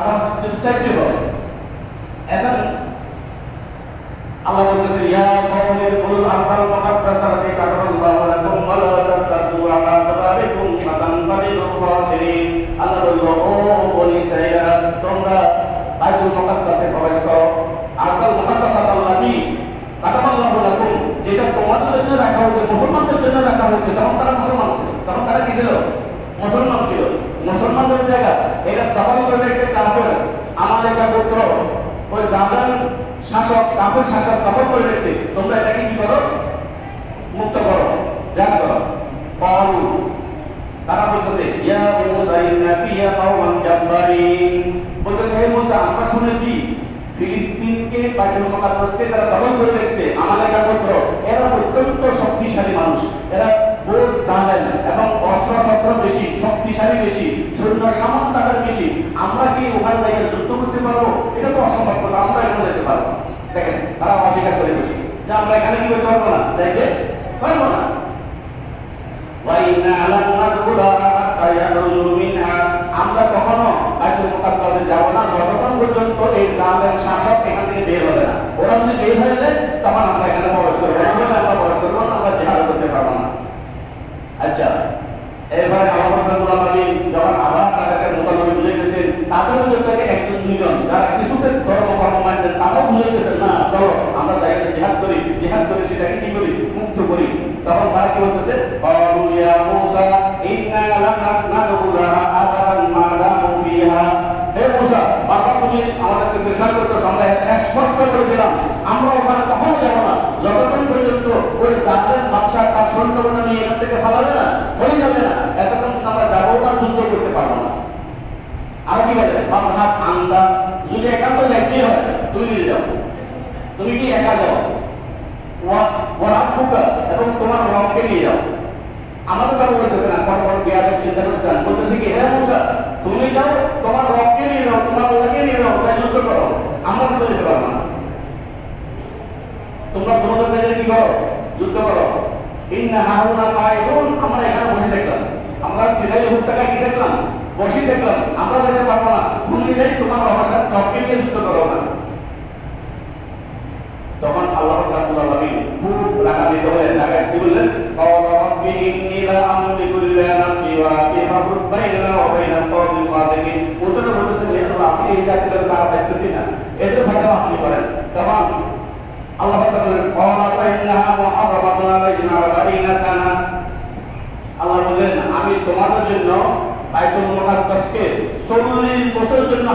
আবার চাইতে হবে। এখন আল্লাহ বলতেছে ইয়া কওমিল কুল আরদাল মুকাদ্দাসাতি কাতাবাল্লাহু লাকুম ওয়া লা তাতাদু আলা তাবারিকুম ফাতানফারিদু খাসিরিন। আল্লাহ বলল, ও বনি ইসরাঈলা, তোমরা বাইতুল মুকাদ্দাসে প্রবেশ করো। আরদাল মুকাদ্দাসাতাল্লাতি কাতাবাল্লাহু লাকুম, যেটা তোমাদের জন্য রাখা হয়েছে, মুসলমানদের জন্য রাখা হয়েছে। তখন তারা মুসলমান ছিল, তখন তারা কি ছিল? মুসলমান ছিল। মুসলমানদের জায়গা এটা দখল করে রেখেছে কাফের আমালেকা গোত্র, ওই জাগান শাসক, কাফের শাসক দখল করে রেখেছে। তোমরা এটাকে কি করো? মুক্ত করো, ত্যাগ করো। ক্বালু, তারা বলতেছে ইয়া মূসা ইন্না ফিয়া কওমান জাব্বারিন, বলতেছে হে মূসা, আমরা শুনেছি ফিলিস্তিনকে, বাইতুল মুকাদ্দাসকে তারা দখল করে রেখেছে আমালেকা গোত্র। এরা অত্যন্ত শক্তিশালী মানুষ, এরা বহু জানেন এবং অস্ত্র শস্ত্র বেশি, শক্তিশালী বেশি, সৈন্য সামন্ত তাদের বেশি। আমরা কি ওখানে জায়গায় যুদ্ধ করতে পারবো? এটা তো অসম্ভব কথা, আমরা এখানে যেতে পারবো। দেখেন তারা অস্বীকার করে বসে যে আমরা এখানে কি করতে পারবো না, যাইতে পারবো না। আমরা কখনো বাইতুল মুকাদ্দাসে যাব না যতক্ষণ পর্যন্ত এই জালেম শাসক এখান থেকে বের হবে না। ওরা যদি বের হয়ে যায় তখন আমরা এখানে প্রবেশ করবো, আমরা প্রবেশ করবো না, আমরা জিহাদ করতে পারবো না। আচ্ছা, এবারে যখন আবার তাদেরকে মোতালবি বুঝাইতেছেন, তাদের মধ্যে থেকে একজন দুইজন যারা কিছুতে ধর্ম কর্ম মানতেন তারাও বুঝাইতেছেন না চলো আমরা জায়গাতে জিহাদ করি, জিহাদ করে সেটাকে কি করি? মুক্ত করি। তখন তারা কি বলতেছে? ক্বালু ইয়া মূসা ইন্না লান নাদখুলাহা আবাদান মা দামু ফিহা। হে মূসা, বারবার তুমি আমাদেরকে প্রেসার করতেছো, আমরা স্পষ্ট করে দিলাম আমরা ওখানে কখনো যাব না যতক্ষণ পর্যন্ত ওই জালেম বাদশা তার সৈন্যবাহিনী নিয়ে এখান থেকে পালাবে না, হয়ে যাবে না, এতক্ষণ আমরা যাবো না, যুদ্ধ করতে পারবো না। আর কি বলে মাযহাব আন্দা, যদি একান্ত যাইতেই হয় তুমি নিয়ে যাও, তুমি কি একা যাও, এবং তোমার রবকে নিয়ে যাও। আমাদের কথা বলতেছে না, বড় বিয়ার চিন্তা করছেন, বলতেছে কি হে মূসা তুমি যাও, তোমার রবকে নিয়ে যাও, তোমার আল্লাহকে নিয়ে যাও, তাই যুদ্ধ করো, আমরা তো যেতে পারবো না। তোমরা তোমাদের কাছে কি করো? যুদ্ধ করো। ইন্না হাউনা কায়দুন, আমরা এখানে বসে দেখলাম, আমরা সিলাই উপত্যকায় কি দেখলাম? বসে দেখলাম, আমরা যেতে পারবো না, তুমি যাই তোমার রবকে নিয়ে যুদ্ধ করো না। তখন আল্লাহ রাব্বুল আলামিন খুব রাগান্বিত হলেন, রাগায় কি বললেন? ক্বালা রাব্বি ইন্নী লা আমলিকু ইল্লা নাফসি ওয়া আখী ফারুক বাইনা ওয়া বাইনাল কওমিল ফাসিকিন। মুসা বলতেছেন হে আল্লাহ, আপনি এই জাতিদের দ্বারা পাইতেছি না, এদের ভাষা আপনি করেন। তখন আল্লাহ বললেন ক্বালা ফাইন্নাহা মুহাররামাতুন আলাইনা 40 সানা। আল্লাহ বলেন আমি তোমাদের জন্য বাইতুল মুকাদ্দাসকে 40 বছর জন্য